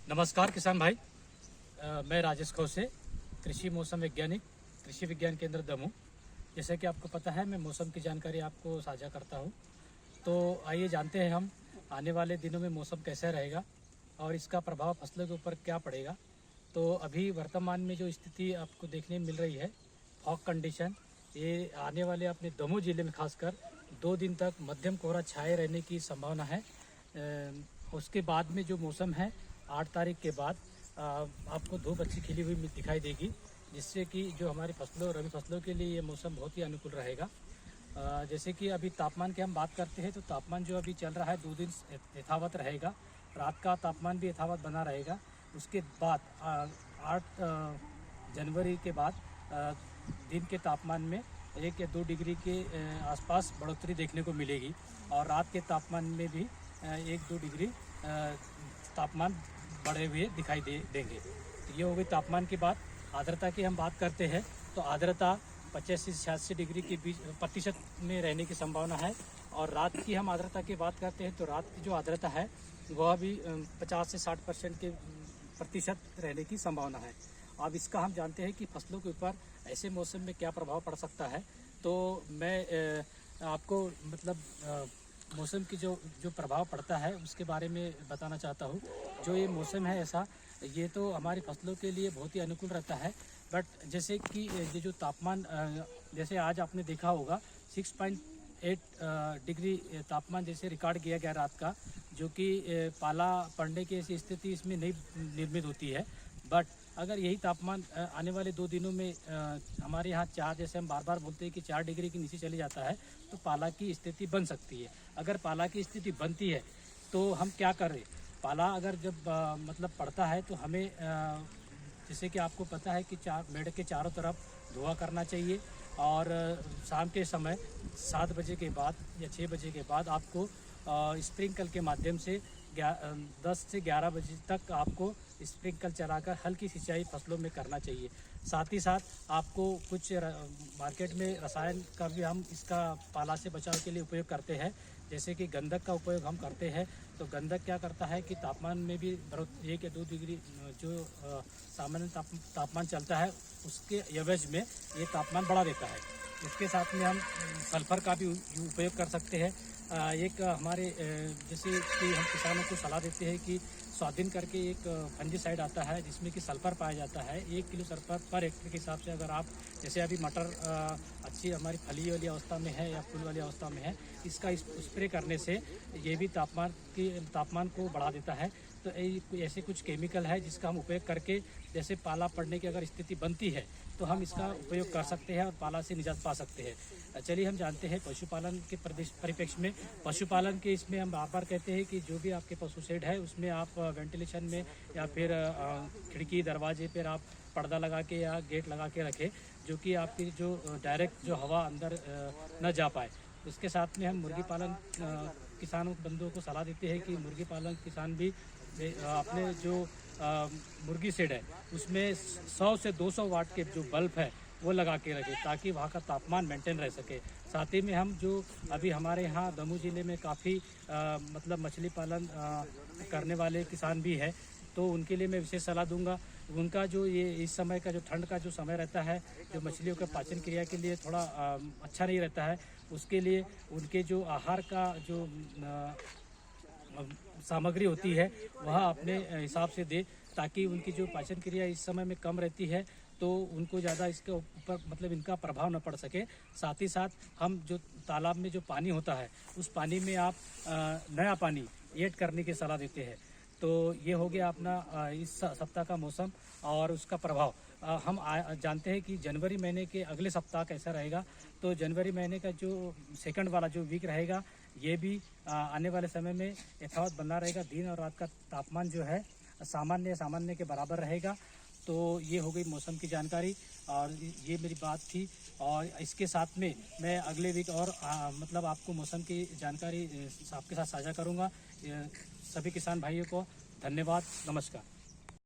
नमस्कार किसान भाई। मैं राजेश खोसे, कृषि मौसम वैज्ञानिक, कृषि विज्ञान केंद्र दमोह। जैसे कि आपको पता है, मैं मौसम की जानकारी आपको साझा करता हूँ। तो आइए जानते हैं हम आने वाले दिनों में मौसम कैसा रहेगा और इसका प्रभाव फसलों के ऊपर क्या पड़ेगा। तो अभी वर्तमान में जो स्थिति आपको देखने में मिल रही है, फॉग कंडीशन, ये आने वाले अपने दमोह जिले में खासकर 2 दिन तक मध्यम कोहरा छाए रहने की संभावना है। उसके बाद में जो मौसम है 8 तारीख के बाद आपको धूप अच्छी खिली हुई दिखाई देगी, जिससे कि जो हमारी फसलों रबी फसलों के लिए ये मौसम बहुत ही अनुकूल रहेगा। जैसे कि अभी तापमान की हम बात करते हैं तो तापमान जो अभी चल रहा है 2 दिन यथावत रहेगा। रात का तापमान भी यथावत बना रहेगा। उसके बाद 8 जनवरी के बाद दिन के तापमान में 1 या 2 डिग्री के आसपास बढ़ोतरी देखने को मिलेगी और रात के तापमान में भी 1-2 डिग्री तापमान बढ़े हुए दिखाई देंगे। तो ये हो गई तापमान की बात। आर्द्रता की हम बात करते हैं तो आर्द्रता 85 से 86 डिग्री के बीच प्रतिशत में रहने की संभावना है। और रात की हम आर्द्रता की बात करते हैं तो रात की जो आर्द्रता है वह भी 50 से 60% के प्रतिशत रहने की संभावना है। अब इसका हम जानते हैं कि फसलों के ऊपर ऐसे मौसम में क्या प्रभाव पड़ सकता है। तो मैं आपको मौसम की जो प्रभाव पड़ता है उसके बारे में बताना चाहता हूँ। जो ये मौसम है ऐसा, ये तो हमारी फसलों के लिए बहुत ही अनुकूल रहता है। बट जैसे कि ये जो तापमान, जैसे आज आपने देखा होगा 6.8 डिग्री तापमान जैसे रिकॉर्ड किया गया रात का, जो कि पाला पड़ने की ऐसी स्थिति इसमें नहीं निर्मित होती है। बट अगर यही तापमान आने वाले 2 दिनों में हमारे यहाँ 4, जैसे हम बार बार बोलते हैं कि 4 डिग्री के नीचे चले जाता है तो पाला की स्थिति बन सकती है। अगर पाला की स्थिति बनती है तो हम क्या करें? पाला अगर जब पड़ता है तो हमें जैसे कि आपको पता है कि मेढ़ के चारों तरफ धुआं करना चाहिए। और शाम के समय 7 बजे के बाद या 6 बजे के बाद आपको स्प्रिंकल के माध्यम से 10 से 11 बजे तक आपको स्प्रिंकल चलाकर हल्की सिंचाई फसलों में करना चाहिए। साथ ही साथ आपको कुछ मार्केट में रसायन का भी हम इसका पाला से बचाव के लिए उपयोग करते हैं। जैसे कि गंधक का उपयोग हम करते हैं। तो गंधक क्या करता है कि तापमान में भी 1 या 2 डिग्री जो सामान्य तापमान चलता है उसके एवज में ये तापमान बढ़ा देता है। इसके साथ में हम सल्फर का भी उपयोग कर सकते हैं। एक हमारे जैसे कि हम किसानों को सलाह देते हैं कि स्वाधीन करके एक फंजीसाइड आता है जिसमें कि सल्फर पाया जाता है। 1 किलो सल्फर पर हेक्टेयर के हिसाब से अगर आप, जैसे अभी मटर अच्छी हमारी फली वाली अवस्था में है या फूल वाली अवस्था में है, इसका स्प्रे करने से ये भी तापमान को बढ़ा देता है। तो ऐसे कुछ केमिकल है जिसका हम उपयोग करके, जैसे पाला पड़ने की अगर स्थिति बनती है तो हम इसका उपयोग कर सकते हैं और पाला से निजात पा सकते हैं। चलिए हम जानते हैं पशुपालन के परिप्रेक्ष्य में। पशुपालन के इसमें हम बार बार कहते हैं कि जो भी आपके पशु शेड है उसमें आप वेंटिलेशन में या फिर खिड़की दरवाजे पर आप पर्दा लगा के या गेट लगा के रखें, जो कि आपकी जो डायरेक्ट जो हवा अंदर न जा पाए। उसके साथ में हम मुर्गी पालन किसानों बंधुओं को सलाह देते हैं कि मुर्गी पालन किसान भी अपने जो मुर्गी शेड है उसमें 100 से 200 वाट के जो बल्ब है वो लगा के रखें, ताकि वहाँ का तापमान मेंटेन रह सके। साथ ही में हम जो अभी हमारे यहाँ दमोह ज़िले में काफ़ी मछली पालन करने वाले किसान भी है, तो उनके लिए मैं विशेष सलाह दूंगा। उनका जो ये इस समय का जो ठंड का जो समय रहता है, जो मछलियों का पाचन क्रिया के लिए थोड़ा अच्छा नहीं रहता है, उसके लिए उनके जो आहार का जो सामग्री होती है वह अपने हिसाब से दे, ताकि उनकी जो पाचन क्रिया इस समय में कम रहती है तो उनको ज़्यादा इसके ऊपर इनका प्रभाव न पड़ सके। साथ ही साथ हम जो तालाब में जो पानी होता है उस पानी में आप नया पानी ऐड करने की सलाह देते हैं। तो ये हो गया अपना इस सप्ताह का मौसम और उसका प्रभाव। हम जानते हैं कि जनवरी महीने के अगले सप्ताह कैसा रहेगा। तो जनवरी महीने का जो सेकंड वाला जो वीक रहेगा, ये भी आने वाले समय में यथावत बना रहेगा। दिन और रात का तापमान जो है सामान्य के बराबर रहेगा। तो ये हो गई मौसम की जानकारी और ये मेरी बात थी। और इसके साथ में मैं अगले वीक और आपको मौसम की जानकारी आपके साथ साझा करूँगा। सभी किसान भाइयों को धन्यवाद, नमस्कार।